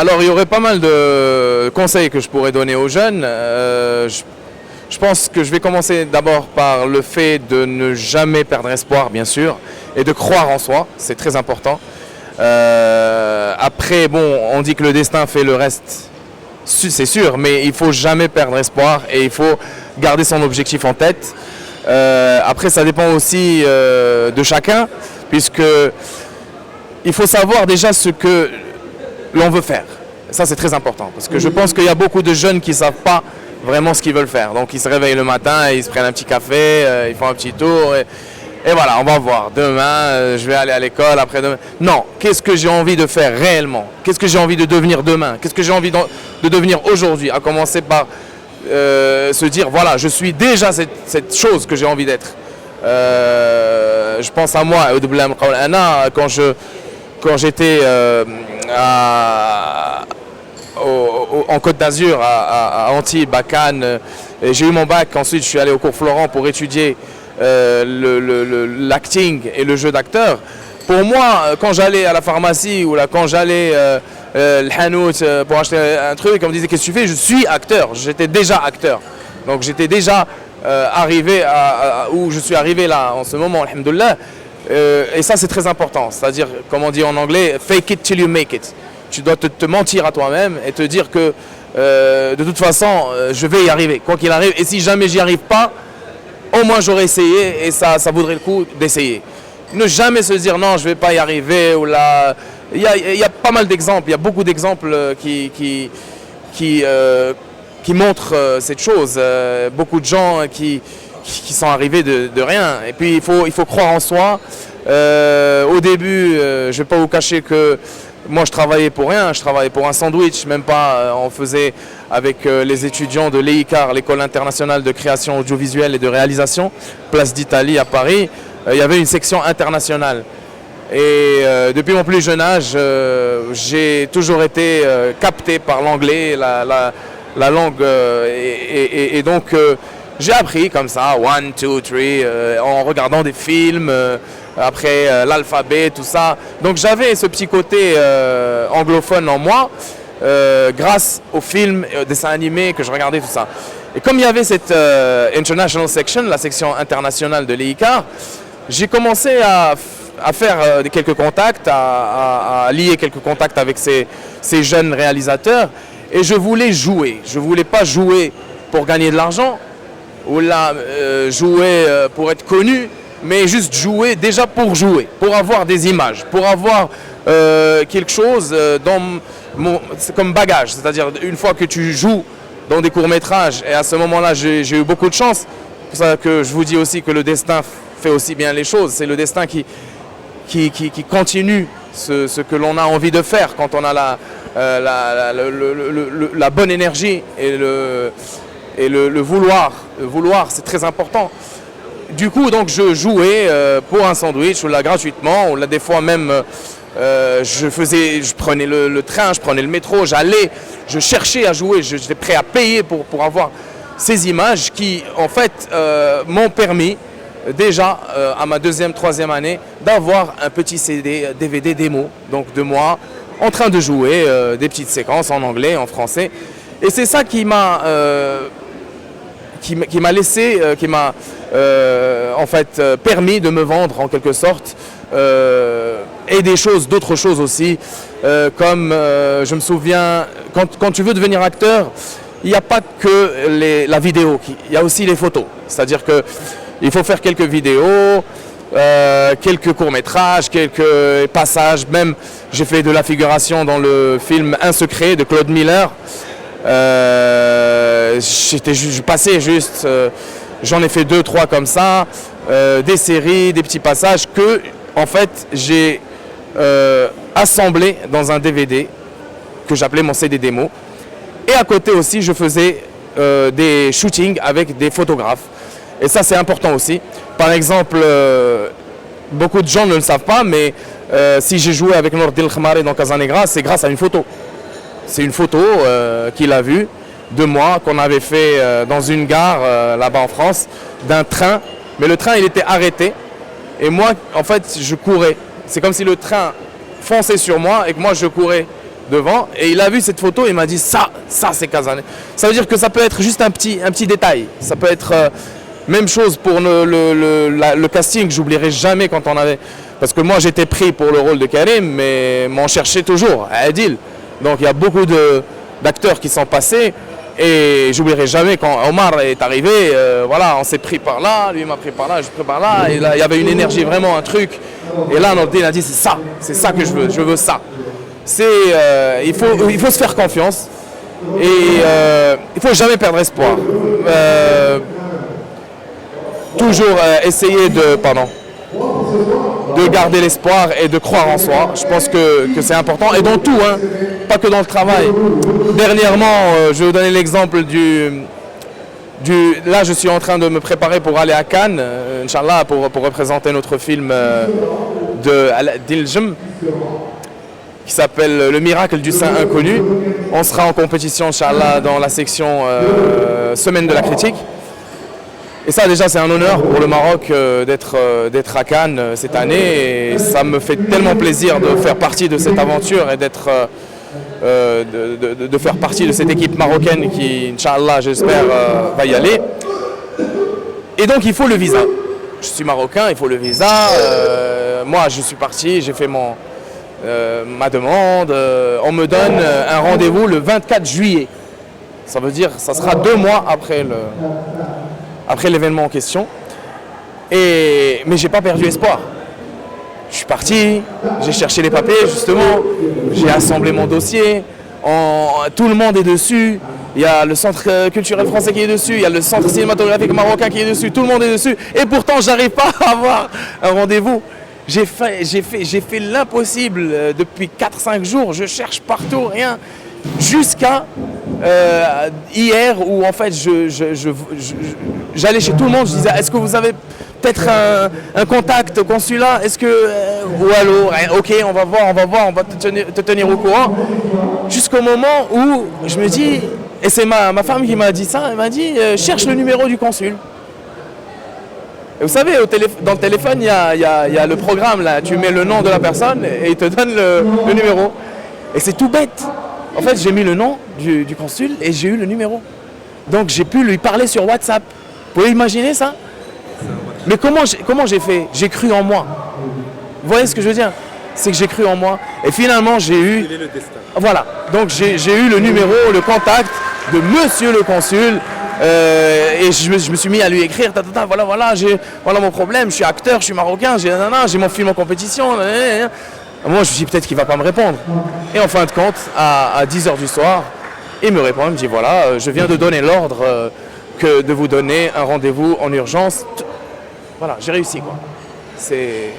Alors, il y aurait pas mal de conseils que je pourrais donner aux jeunes. Je pense que je vais commencer d'abord par le fait de ne jamais perdre espoir, bien sûr, et de croire en soi, c'est très important. Après, bon, on dit que le destin fait le reste, c'est sûr, mais il faut jamais perdre espoir et il faut garder son objectif en tête. Après, ça dépend aussi de chacun, puisque il faut savoir déjà ce que l'on veut faire. Ça, c'est très important, parce que je pense qu'il y a beaucoup de jeunes qui ne savent pas vraiment ce qu'ils veulent faire. Donc, ils se réveillent le matin, ils se prennent un petit café, ils font un petit tour, et voilà, on va voir. Demain, je vais aller à l'école, après-demain. Non, qu'est-ce que j'ai envie de faire réellement? Qu'est-ce que j'ai envie de devenir demain? Qu'est-ce que j'ai envie de devenir aujourd'hui? À commencer par se dire, voilà, je suis déjà cette chose que j'ai envie d'être. Je pense à moi, quand j'étais en Côte d'Azur, à Antibes, à Cannes, j'ai eu mon bac. Ensuite, je suis allé au cours Florent pour étudier l'acting et le jeu d'acteur. Pour moi, quand j'allais à la pharmacie ou là, quand j'allais le hanout pour acheter un truc, on me disait qu'est-ce que tu fais? Je suis acteur. J'étais déjà acteur. Donc j'étais déjà arrivé où je suis arrivé là en ce moment, alhamdoulilah. Et ça, c'est très important. C'est-à-dire, comme on dit en anglais, fake it till you make it. Tu dois te mentir à toi-même et te dire que de toute façon, je vais y arriver, quoi qu'il arrive. Et si jamais j'y arrive pas, au moins j'aurais essayé et ça vaudrait le coup d'essayer. Ne jamais se dire non, je vais pas y arriver. Ou là, il y a pas mal d'exemples, il y a beaucoup d'exemples qui montrent cette chose. Beaucoup de gens qui sont arrivés de rien. Et puis il faut croire en soi. Au début, je ne vais pas vous cacher que moi je travaillais pour rien, je travaillais pour un sandwich, même pas. On faisait avec les étudiants de l'EICAR, l'École internationale de création audiovisuelle et de réalisation, place d'Italie à Paris. Il y avait une section internationale. Et depuis mon plus jeune âge, j'ai toujours été capté par l'anglais, la langue. Et donc j'ai appris comme ça, 1, 2, 3, en regardant des films. Après l'alphabet, tout ça. Donc j'avais ce petit côté anglophone en moi grâce aux films et aux dessins animés que je regardais, tout ça. Et comme il y avait cette international section, la section internationale de l'EICAR, j'ai commencé à faire quelques contacts, à lier quelques contacts avec ces jeunes réalisateurs. Et je voulais jouer. Je ne voulais pas jouer pour gagner de l'argent ou là jouer pour être connu, mais juste jouer déjà pour jouer, pour avoir des images, pour avoir quelque chose comme bagage. C'est-à-dire une fois que tu joues dans des courts-métrages, et à ce moment-là j'ai eu beaucoup de chance, c'est pour ça que je vous dis aussi que le destin fait aussi bien les choses. C'est le destin qui continue ce que l'on a envie de faire quand on a la bonne énergie et le vouloir. Le vouloir, c'est très important. Du coup, donc, je jouais pour un sandwich, ou là, gratuitement, ou là, des fois même, je prenais le train, je prenais le métro, je cherchais à jouer, j'étais prêt à payer pour avoir ces images qui, en fait, m'ont permis, déjà, à ma deuxième, troisième année, d'avoir un petit CD, DVD démo, donc de moi, en train de jouer des petites séquences en anglais, en français. Et c'est ça qui m'a laissé, en fait permis de me vendre en quelque sorte et d'autres choses aussi, comme je me souviens, quand tu veux devenir acteur, il n'y a pas que la vidéo, il y a aussi les photos. C'est-à-dire qu'il faut faire quelques vidéos, quelques courts-métrages, quelques passages, même j'ai fait de la figuration dans le film Un secret de Claude Miller. Je passais juste, j'en ai fait 2, 3 comme ça, des séries, des petits passages que en fait j'ai assemblés dans un DVD que j'appelais mon CD démo. Et à côté aussi je faisais des shootings avec des photographes. Et ça c'est important aussi. Par exemple, beaucoup de gens ne le savent pas, mais si j'ai joué avec Nordin Khmari dans Casanegra, c'est grâce à une photo. C'est une photo qu'il a vue de moi, qu'on avait fait dans une gare là-bas en France, d'un train. Mais le train, il était arrêté. Et moi, en fait, je courais. C'est comme si le train fonçait sur moi et que moi, je courais devant, et il a vu cette photo et il m'a dit ça c'est Casanet. Ça veut dire que ça peut être juste un petit détail. Ça peut être même chose pour le casting. J'oublierai jamais quand on avait, parce que moi j'étais pris pour le rôle de Karim, mais m'en cherchait toujours à Adil. Donc il y a beaucoup d'acteurs qui sont passés. Et j'oublierai jamais quand Omar est arrivé, voilà, on s'est pris par là, lui m'a pris par là, je pris par là, et là il y avait une énergie, vraiment un truc. Et là Nordine a dit c'est ça que je veux ça. Il faut se faire confiance et il faut jamais perdre espoir. Toujours essayer de garder l'espoir et de croire en soi. Je pense que c'est important, et dans tout, hein, pas que dans le travail. Dernièrement, je vais vous donner l'exemple là je suis en train de me préparer pour aller à Cannes, Inch'Allah, pour représenter notre film d'Iljem, qui s'appelle Le miracle du Saint inconnu. On sera en compétition, Inch'Allah, dans la section Semaine de la critique. Et ça déjà c'est un honneur pour le Maroc d'être à Cannes cette année, et ça me fait tellement plaisir de faire partie de cette aventure et de faire partie de cette équipe marocaine qui, Inch'Allah, j'espère, va y aller. Et donc il faut le visa. Je suis marocain, il faut le visa. Moi je suis parti, j'ai fait ma demande. On me donne un rendez-vous le 24 juillet. Ça veut dire que ça sera 2 mois après l'événement en question. Mais j'ai pas perdu espoir. Je suis parti, j'ai cherché les papiers justement, j'ai assemblé mon dossier, tout le monde est dessus, il y a le centre culturel français qui est dessus, il y a le centre cinématographique marocain qui est dessus, tout le monde est dessus, et pourtant j'arrive pas à avoir un rendez-vous. J'ai fait l'impossible depuis 4-5 jours, je cherche partout, rien, jusqu'à hier où en fait j'allais chez tout le monde, je disais est-ce que vous avez peut-être un contact au consulat, est-ce que ou allô, ok, on va voir, on va te tenir au courant, jusqu'au moment où je me dis, et c'est ma femme qui m'a dit ça, elle m'a dit cherche le numéro du consul. Et vous savez, dans le téléphone il y a le programme là, tu mets le nom de la personne et il te donne le numéro, et c'est tout bête. En fait j'ai mis le nom du consul et j'ai eu le numéro, donc j'ai pu lui parler sur WhatsApp. Vous pouvez imaginer ça? Mais comment j'ai fait? J'ai cru en moi. Vous voyez ce que je veux dire? C'est que j'ai cru en moi. Et finalement, j'ai eu... le destin. Voilà. Donc, j'ai eu le numéro, le contact de monsieur le consul. Et je me suis mis à lui écrire. Voilà mon problème. Je suis acteur, je suis marocain. J'ai mon film en compétition. Moi, je me suis dit peut-être qu'il ne va pas me répondre. Et en fin de compte, à 10h du soir, il me répond. Il me dit voilà, je viens de donner l'ordre de vous donner un rendez-vous en urgence. Voilà, j'ai réussi quoi. C'est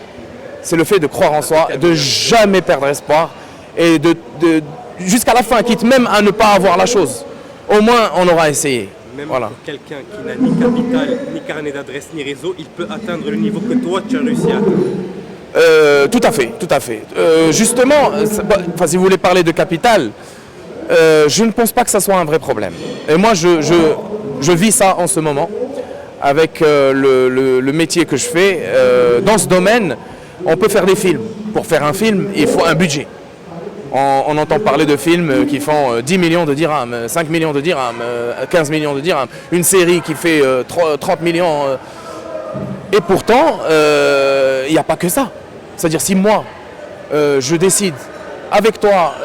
le fait de croire en soi, de jamais perdre espoir et jusqu'à la fin, quitte même à ne pas avoir la chose. Au moins, on aura essayé. Même voilà. pour quelqu'un qui n'a ni capital, ni carnet d'adresse, ni réseau, il peut atteindre le niveau que toi tu as réussi à atteindre. Tout à fait. Justement, si vous voulez parler de capital, je ne pense pas que ça soit un vrai problème. Et moi, je vis ça en ce moment. Avec le métier que je fais, dans ce domaine, on peut faire des films. Pour faire un film, il faut un budget. On entend parler de films qui font 10 millions de dirhams, 5 millions de dirhams, 15 millions de dirhams, une série qui fait 30 millions. Et pourtant, il n'y a pas que ça. C'est-à-dire si moi, je décide avec toi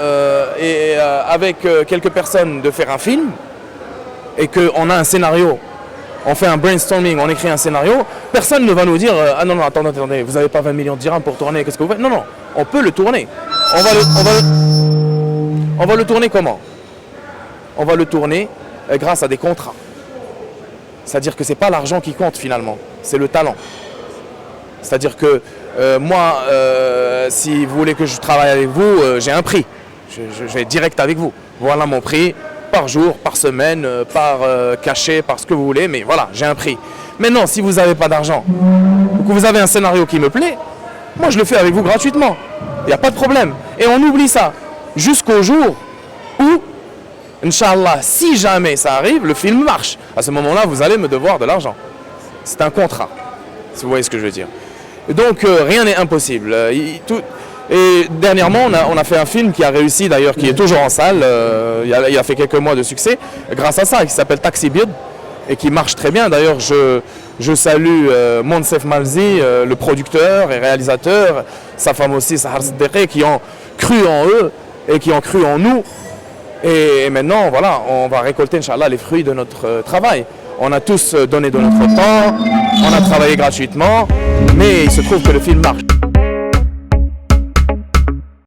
et avec quelques personnes de faire un film, et qu'on a un scénario, on fait un brainstorming, on écrit un scénario, personne ne va nous dire ah non, attendez, vous n'avez pas 20 millions de dirhams pour tourner, qu'est-ce que vous faites? Non, on peut le tourner. On va le tourner comment? On va le tourner grâce à des contrats. C'est-à-dire que ce n'est pas l'argent qui compte finalement, c'est le talent. C'est-à-dire que moi, si vous voulez que je travaille avec vous, j'ai un prix. Je vais direct avec vous. Voilà mon prix. Par jour, par semaine, par cachet, par ce que vous voulez, mais voilà, j'ai un prix. Maintenant, si vous n'avez pas d'argent, ou que vous avez un scénario qui me plaît, moi je le fais avec vous gratuitement. Il n'y a pas de problème. Et on oublie ça jusqu'au jour où, Inch'Allah, si jamais ça arrive, le film marche. À ce moment-là, vous allez me devoir de l'argent. C'est un contrat, si vous voyez ce que je veux dire. Et donc, rien n'est impossible. Et dernièrement, on a fait un film qui a réussi d'ailleurs, qui est toujours en salle, il a fait quelques mois de succès, grâce à ça, qui s'appelle Taxi Bid, et qui marche très bien. D'ailleurs, je salue Monsef Malzi, le producteur et réalisateur, sa femme aussi, Sahar Siddiqui, qui ont cru en eux et qui ont cru en nous. Et maintenant, voilà, on va récolter, Inch'Allah, les fruits de notre travail. On a tous donné de notre temps, on a travaillé gratuitement, mais il se trouve que le film marche.